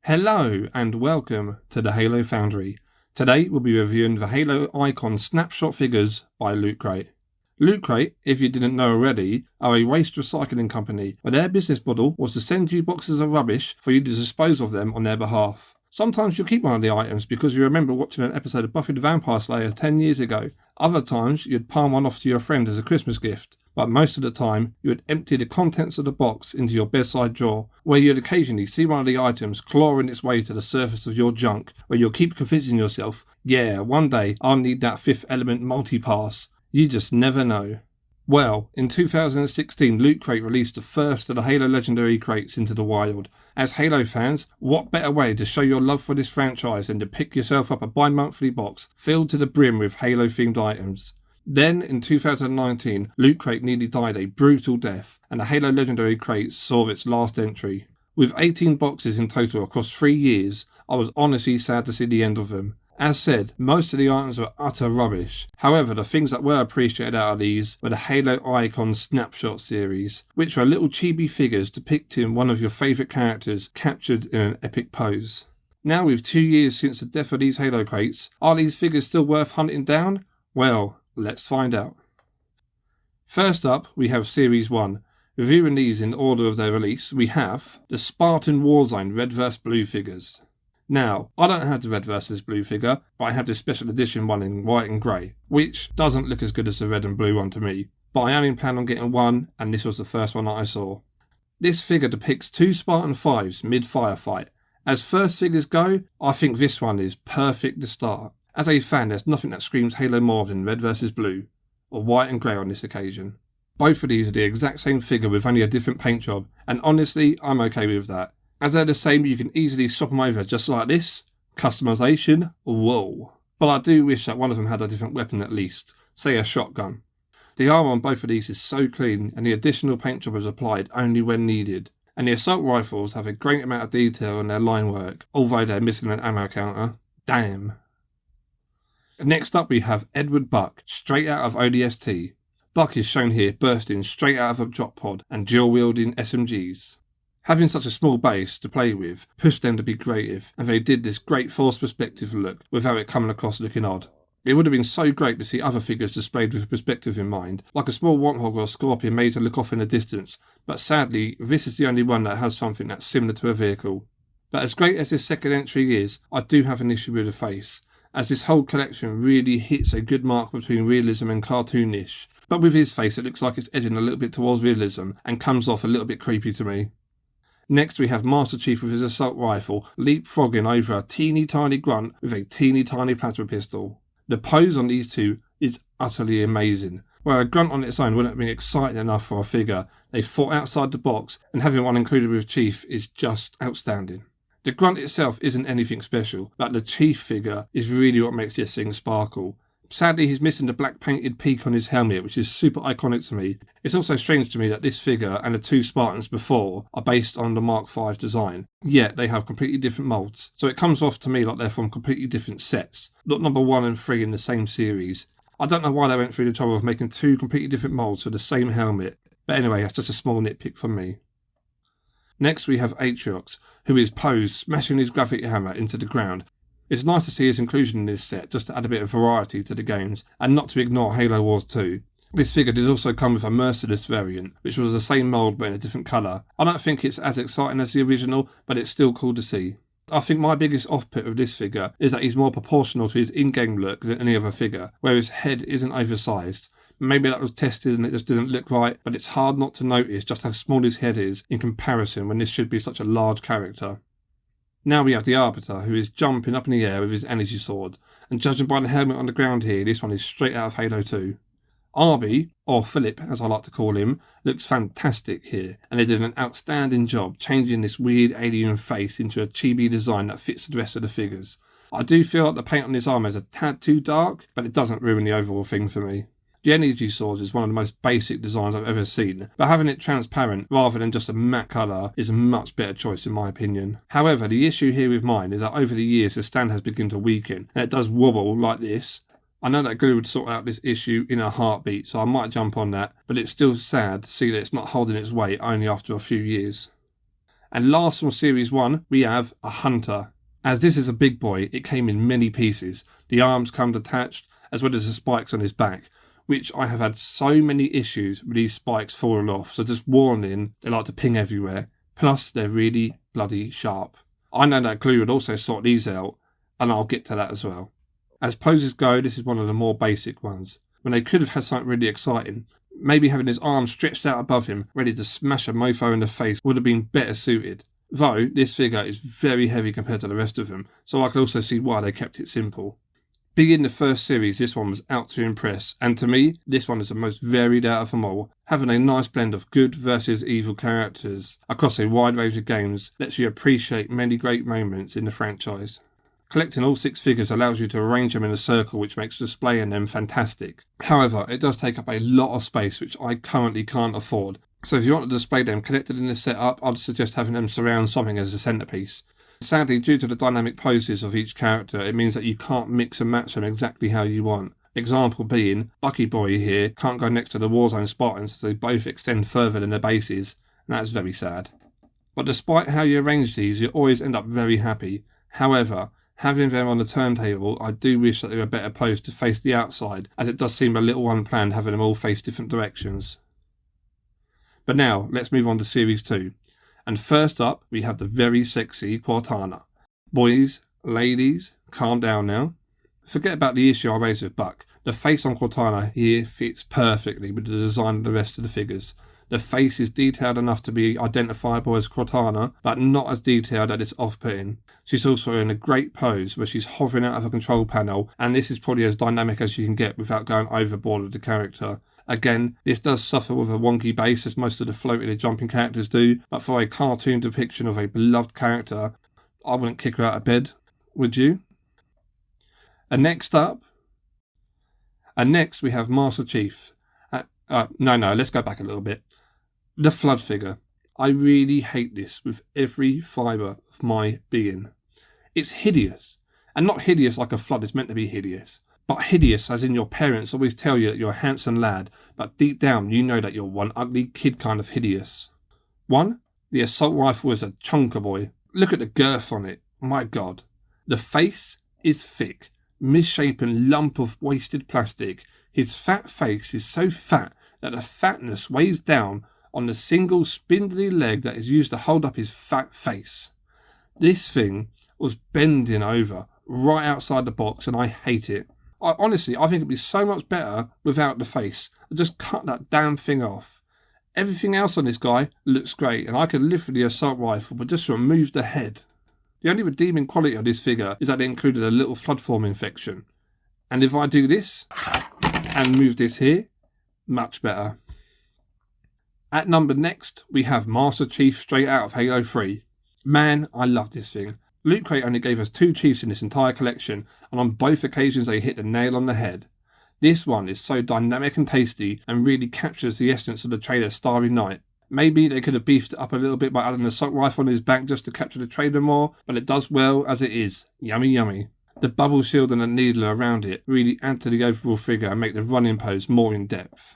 Hello and welcome to the Halo Foundry. Today we'll be reviewing the Halo Icon Snapshot figures by Lootcrate. Lootcrate, if you didn't know already, are a waste recycling company where their business model was to send you boxes of rubbish for you to dispose of them on their behalf. Sometimes you'll keep one of the items because you remember watching an episode of Buffy the Vampire Slayer 10 years ago. Other times you'd palm one off to your friend as a Christmas gift. But most of the time, you would empty the contents of the box into your bedside drawer, where you'd occasionally see one of the items clawing its way to the surface of your junk, where you'll keep convincing yourself, yeah, one day I'll need that Fifth Element multi-pass. You just never know. Well, in 2016, Lootcrate released the first of the Halo Legendary crates into the wild. As Halo fans, what better way to show your love for this franchise than to pick yourself up a bi-monthly box filled to the brim with Halo-themed items? Then, in 2019, Lootcrate nearly died a brutal death, and the Halo Legendary crate saw its last entry. With 18 boxes in total across 3 years, I was honestly sad to see the end of them. As said, most of the items were utter rubbish. However, the things that were appreciated out of these were the Halo Icon Snapshot series, which were little chibi figures depicting one of your favourite characters captured in an epic pose. Now, with 2 years since the death of these Halo crates, are these figures still worth hunting down? Well, let's find out. First up, we have Series 1. Reviewing these in order of their release, we have the Spartan Warzone Red vs Blue figures. Now, I don't have the Red vs Blue figure, but I have this special edition one in white and grey, which doesn't look as good as the red and blue one to me, but I only plan on getting one, and this was the first one that I saw. This figure depicts 2 Spartan 5s mid-firefight. As first figures go, I think this one is perfect to start. As a fan, there's nothing that screams Halo more than Red vs Blue, or white and grey on this occasion. Both of these are the exact same figure with only a different paint job, and honestly, I'm okay with that. As they're the same, you can easily swap them over just like this. Customization? Whoa. But I do wish that one of them had a different weapon at least, say a shotgun. The armour on both of these is so clean, and the additional paint job is applied only when needed. And the assault rifles have a great amount of detail in their line work, although they're missing an ammo counter. Damn. Next up we have Edward Buck, straight out of ODST. Buck is shown here bursting straight out of a drop pod and dual-wielding SMGs. Having such a small base to play with pushed them to be creative, and they did this great forced perspective look without it coming across looking odd. It would have been so great to see other figures displayed with perspective in mind, like a small warthog or a scorpion made to look off in the distance, but sadly this is the only one that has something that's similar to a vehicle. But as great as this second entry is, I do have an issue with the face, as this whole collection really hits a good mark between realism and cartoonish, but with his face it looks like it's edging a little bit towards realism and comes off a little bit creepy to me. Next we have Master Chief with his assault rifle leapfrogging over a teeny tiny grunt with a teeny tiny plasma pistol. The pose on these two is utterly amazing. Where a grunt on its own wouldn't have been exciting enough for a figure, they fought outside the box, and having one included with Chief is just outstanding. The grunt itself isn't anything special, but the Chief figure is really what makes this thing sparkle. Sadly, he's missing the black painted peak on his helmet, which is super iconic to me. It's also strange to me that this figure and the 2 Spartans before are based on the Mark V design, yet they have completely different moulds, so it comes off to me like they're from completely different sets, not number 1 and 3 in the same series. I don't know why they went through the trouble of making 2 completely different moulds for the same helmet, but anyway, that's just a small nitpick from me. Next we have Atriox, who is posed smashing his gravity hammer into the ground. It's nice to see his inclusion in this set just to add a bit of variety to the games, and not to ignore Halo Wars 2. This figure did also come with a Merciless variant, which was the same mould but in a different colour. I don't think it's as exciting as the original, but it's still cool to see. I think my biggest off-put of this figure is that he's more proportional to his in-game look than any other figure, where his head isn't oversized. Maybe that was tested and it just didn't look right, but it's hard not to notice just how small his head is in comparison when this should be such a large character. Now we have the Arbiter, who is jumping up in the air with his energy sword, and judging by the helmet on the ground here, this one is straight out of Halo 2. Arby, or Philip as I like to call him, looks fantastic here, and they did an outstanding job changing this weird alien face into a chibi design that fits the rest of the figures. I do feel like the paint on his armour is a tad too dark, but it doesn't ruin the overall thing for me. The energy sword is one of the most basic designs I've ever seen, but having it transparent rather than just a matte colour is a much better choice in my opinion. However, the issue here with mine is that over the years the stand has begun to weaken, and it does wobble like this. I know that glue would sort out this issue in a heartbeat, so I might jump on that, but it's still sad to see that it's not holding its weight only after a few years. And last from Series 1, we have a Hunter. As this is a big boy, it came in many pieces. The arms come detached, as well as the spikes on his back, which I have had so many issues with these spikes falling off, so just warning, they like to ping everywhere. Plus, they're really bloody sharp. I know that glue would also sort these out, and I'll get to that as well. As poses go, this is one of the more basic ones, when they could have had something really exciting. Maybe having his arms stretched out above him, ready to smash a mofo in the face, would have been better suited. Though, this figure is very heavy compared to the rest of them, so I can also see why they kept it simple. Being in the first series, this one was out to impress, and to me, this one is the most varied out of them all. Having a nice blend of good versus evil characters across a wide range of games lets you appreciate many great moments in the franchise. Collecting all 6 figures allows you to arrange them in a circle, which makes displaying them fantastic. However, it does take up a lot of space, which I currently can't afford. So if you want to display them connected in this setup, I'd suggest having them surround something as a centrepiece. Sadly, due to the dynamic poses of each character, it means that you can't mix and match them exactly how you want. Example being, Bucky Boy here can't go next to the Warzone Spartans as they both extend further than their bases, and that's very sad. But despite how you arrange these, you always end up very happy. However, having them on the turntable, I do wish that they were better posed to face the outside, as it does seem a little unplanned having them all face different directions. But now, let's move on to Series 2. And first up, we have the very sexy Cortana. Boys, ladies, calm down now. Forget about the issue I raised with Buck. The face on Cortana here fits perfectly with the design of the rest of the figures. The face is detailed enough to be identifiable as Cortana, but not as detailed that it's off-putting. She's also in a great pose where she's hovering out of a control panel, and this is probably as dynamic as you can get without going overboard with the character. Again, this does suffer with a wonky base as most of the floating and jumping characters do, but for a cartoon depiction of a beloved character, I wouldn't kick her out of bed, would you? And next we have Master Chief. Let's go back a little bit. The Flood figure. I really hate this with every fibre of my being. It's hideous. And not hideous like a flood is meant to be hideous. But hideous as in your parents always tell you that you're a handsome lad, but deep down you know that you're one ugly kid kind of hideous. 1. The assault rifle is a chunker boy. Look at the girth on it. My God. The face is thick. Misshapen lump of wasted plastic. His fat face is so fat that the fatness weighs down on the single spindly leg that is used to hold up his fat face. This thing was bending over right outside the box and I hate it. I think it'd be so much better without the face. I'd just cut that damn thing off. Everything else on this guy looks great and I could live with the assault rifle but just remove the head. The only redeeming quality of this figure is that it included a little flood form infection. And if I do this and move this here, much better. At number next, we have Master Chief straight out of Halo 3. Man, I love this thing. Lootcrate only gave us 2 Chiefs in this entire collection, and on both occasions they hit the nail on the head. This one is so dynamic and tasty, and really captures the essence of the trailer Starry Night. Maybe they could have beefed it up a little bit by adding an assault rifle on his back just to capture the trailer more, but it does well as it is. Yummy yummy. The bubble shield and the needle around it really add to the overall figure and make the running pose more in depth.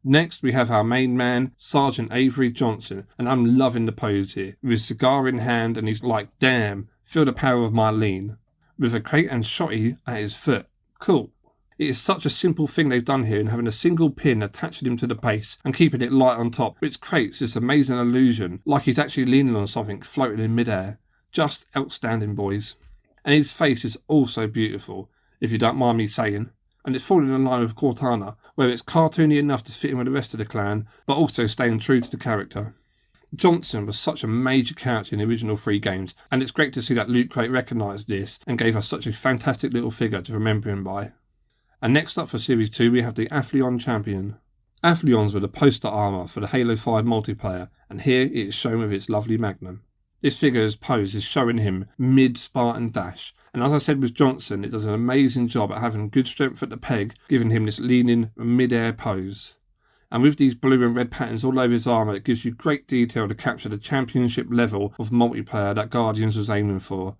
Next, we have our main man, Sergeant Avery Johnson, and I'm loving the pose here. With his cigar in hand and he's like, damn, feel the power of my lean. With a crate and shotty at his foot. Cool. It is such a simple thing they've done here in having a single pin attaching him to the base and keeping it light on top, which creates this amazing illusion, like he's actually leaning on something floating in midair. Just outstanding, boys. And his face is also beautiful, if you don't mind me saying. And it's falling in line with Cortana, where it's cartoony enough to fit in with the rest of the clan, but also staying true to the character. Johnson was such a major character in the original 3 games, and it's great to see that Lootcrate recognised this and gave us such a fantastic little figure to remember him by. And next up for Series 2 we have the Athleon Champion. Athleons were the poster armour for the Halo 5 multiplayer, and here it is shown with its lovely magnum. This figure's pose is showing him mid-Spartan dash, and as I said with Johnson, it does an amazing job at having good strength at the peg, giving him this leaning mid-air pose. And with these blue and red patterns all over his armour, it gives you great detail to capture the championship level of multiplayer that Guardians was aiming for.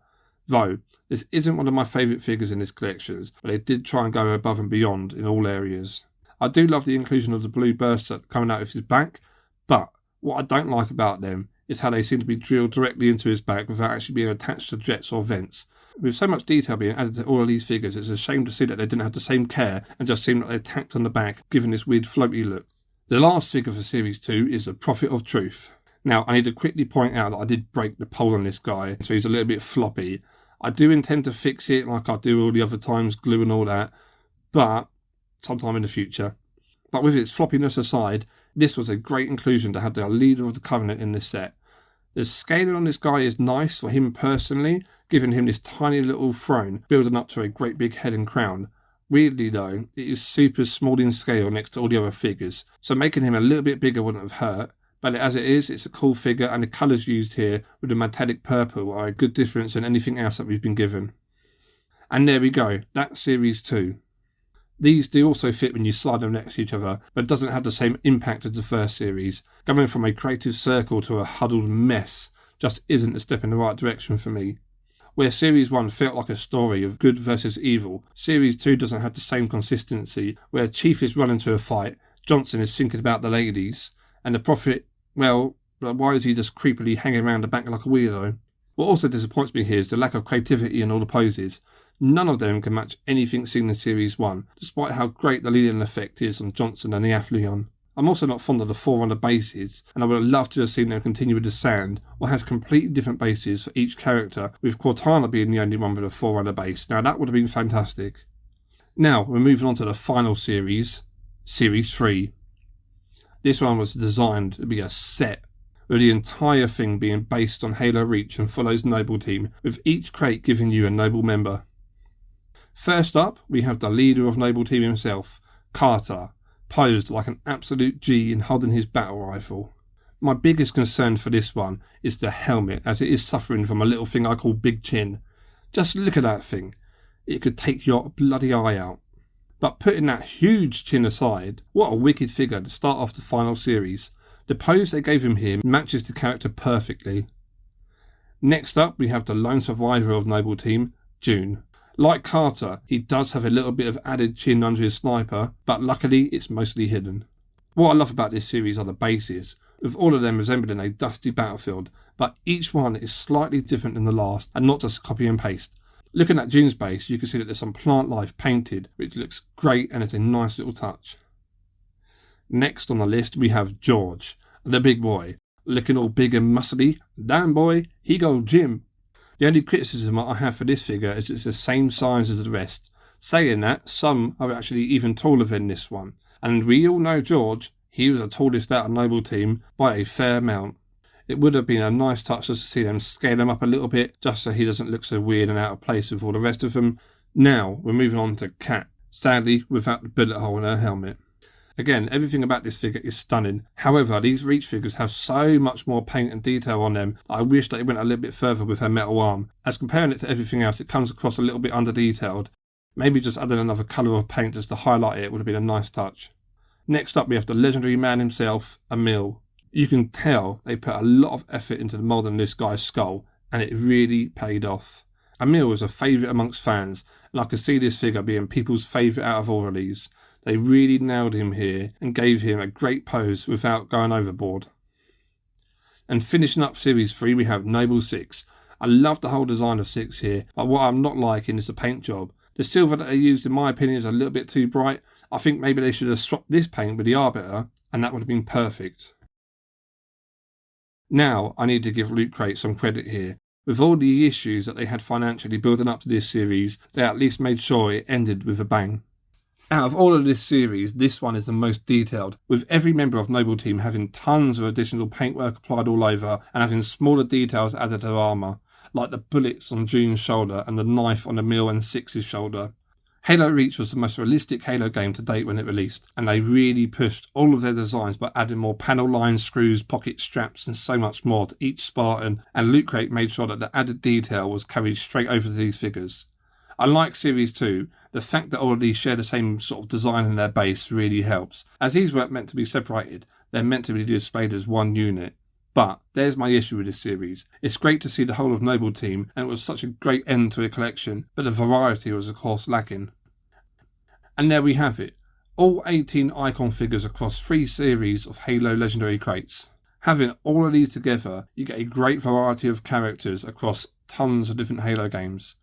Though, this isn't one of my favourite figures in this collection, but they did try and go above and beyond in all areas. I do love the inclusion of the blue bursts coming out of his back, but what I don't like about them is how they seem to be drilled directly into his back without actually being attached to jets or vents. With so much detail being added to all of these figures, it's a shame to see that they didn't have the same care and just seemed like they tacked on the back, giving this weird floaty look. The last figure for Series 2 is the Prophet of Truth. Now, I need to quickly point out that I did break the pole on this guy, so he's a little bit floppy. I do intend to fix it like I do all the other times, glue and all that, but sometime in the future. But with its floppiness aside, this was a great inclusion to have the leader of the Covenant in this set. The scaling on this guy is nice for him personally, giving him this tiny little throne, building up to a great big head and crown. Weirdly though, it is super small in scale next to all the other figures, so making him a little bit bigger wouldn't have hurt. But as it is, it's a cool figure, and the colours used here with the metallic purple are a good difference than anything else that we've been given. And there we go, that's Series 2. These do also fit when you slide them next to each other, but it doesn't have the same impact as the first series. Going from a creative circle to a huddled mess just isn't a step in the right direction for me. Where Series 1 felt like a story of good versus evil, Series 2 doesn't have the same consistency, where Chief is running to a fight, Johnson is thinking about the ladies, and the Prophet, well, why is he just creepily hanging around the back like a weirdo? What also disappoints me here is the lack of creativity in all the poses. None of them can match anything seen in Series 1, despite how great the leading effect is on Johnson and the Athleon. I'm also not fond of the Forerunner bases, and I would have loved to have seen them continue with the Sand, or have completely different bases for each character, with Cortana being the only one with a Forerunner base. Now that would have been fantastic. Now, we're moving on to the final series, Series 3. This one was designed to be a set, with the entire thing being based on Halo Reach and follows Noble Team, with each crate giving you a Noble member. First up, we have the leader of Noble Team himself, Carter, posed like an absolute G and holding his battle rifle. My biggest concern for this one is the helmet, as it is suffering from a little thing I call Big Chin. Just look at that thing. It could take your bloody eye out. But putting that huge chin aside, what a wicked figure to start off the final series. The pose they gave him here matches the character perfectly. Next up, we have the lone survivor of Noble Team, June. Like Carter, he does have a little bit of added chin under his sniper, but luckily it's mostly hidden. What I love about this series are the bases, with all of them resembling a dusty battlefield, but each one is slightly different than the last and not just copy and paste. Looking at June's base, you can see that there's some plant life painted, which looks great and it's a nice little touch. Next on the list we have George, the big boy, looking all big and muscly. Damn boy, he go Jim. The only criticism I have for this figure is it's the same size as the rest. Saying that, some are actually even taller than this one. And we all know George, he was the tallest out of Noble Team by a fair amount. It would have been a nice touch just to see them scale him up a little bit, just so he doesn't look so weird and out of place with all the rest of them. Now, we're moving on to Kat, sadly without the bullet hole in her helmet. Again, everything about this figure is stunning. However, these Reach figures have so much more paint and detail on them that I wish that it went a little bit further with her metal arm. As comparing it to everything else, it comes across a little bit under-detailed. Maybe just adding another colour of paint just to highlight it would have been a nice touch. Next up, we have the legendary man himself, Emil. You can tell they put a lot of effort into moulding this guy's skull, and it really paid off. Emil was a favourite amongst fans, and I could see this figure being people's favourite out of all of these. They really nailed him here and gave him a great pose without going overboard. And finishing up Series 3 we have Noble 6. I love the whole design of 6 here, but what I'm not liking is the paint job. The silver that they used in my opinion is a little bit too bright. I think maybe they should have swapped this paint with the Arbiter and that would have been perfect. Now I need to give Lootcrate some credit here. With all the issues that they had financially building up to this series, they at least made sure it ended with a bang. Out of all of this series, this one is the most detailed, with every member of Noble Team having tons of additional paintwork applied all over and having smaller details added to their armour, like the bullets on June's shoulder and the knife on Emil and Six's shoulder. Halo Reach was the most realistic Halo game to date when it released, and they really pushed all of their designs by adding more panel lines, screws, pocket straps and so much more to each Spartan, and Lootcrate made sure that the added detail was carried straight over to these figures. Unlike Series 2, the fact that all of these share the same sort of design in their base really helps. As these weren't meant to be separated, they're meant to be displayed as one unit. But there's my issue with this series. It's great to see the whole of Noble Team, and it was such a great end to a collection, but the variety was of course lacking. And there we have it, all 18 icon figures across 3 series of Halo Legendary crates. Having all of these together, you get a great variety of characters across tons of different Halo games.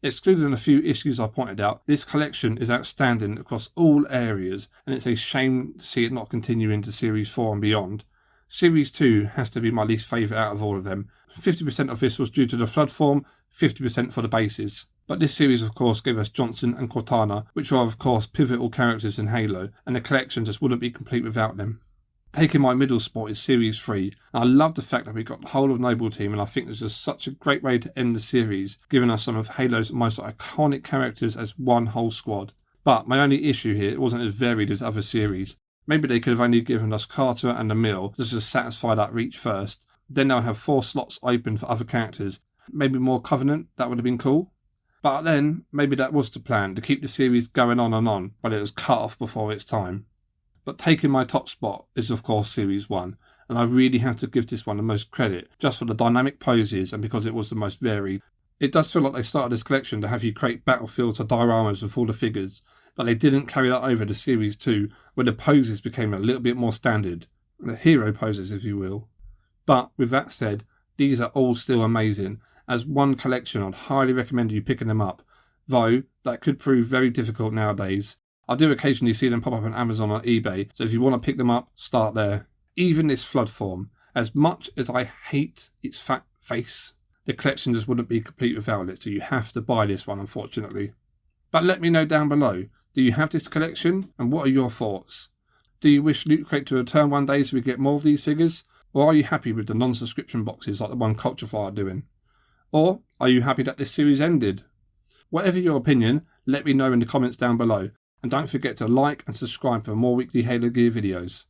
Excluding a few issues I pointed out, this collection is outstanding across all areas, and it's a shame to see it not continue into Series 4 and beyond. Series 2 has to be my least favourite out of all of them. 50% of this was due to the flood form, 50% for the bases. But this series of course gave us Johnson and Cortana, which are of course pivotal characters in Halo, and the collection just wouldn't be complete without them. Taking my middle spot is Series 3. I love the fact that we got the whole of Noble Team, and I think it's just such a great way to end the series, giving us some of Halo's most iconic characters as one whole squad. But my only issue here, it wasn't as varied as other series. Maybe they could have only given us Carter and Emil just to satisfy that reach first. Then they'll have 4 slots open for other characters. Maybe more Covenant, that would have been cool. But then, maybe that was the plan, to keep the series going on, but it was cut off before its time. But taking my top spot is of course Series 1, and I really have to give this one the most credit, just for the dynamic poses and because it was the most varied. It does feel like they started this collection to have you create battlefields or dioramas with all the figures, but they didn't carry that over to Series 2, where the poses became a little bit more standard. The hero poses, if you will. But with that said, these are all still amazing. As one collection, I'd highly recommend you picking them up, though that could prove very difficult nowadays. I do occasionally see them pop up on Amazon or eBay, so if you want to pick them up, start there. Even this flood form, as much as I hate its fat face, the collection just wouldn't be complete without it, so you have to buy this one, unfortunately. But let me know down below, do you have this collection, and what are your thoughts? Do you wish Lootcrate to return one day so we get more of these figures, or are you happy with the non-subscription boxes like the one Culturefly are doing? Or are you happy that this series ended? Whatever your opinion, let me know in the comments down below. And don't forget to like and subscribe for more weekly Halo Gear videos.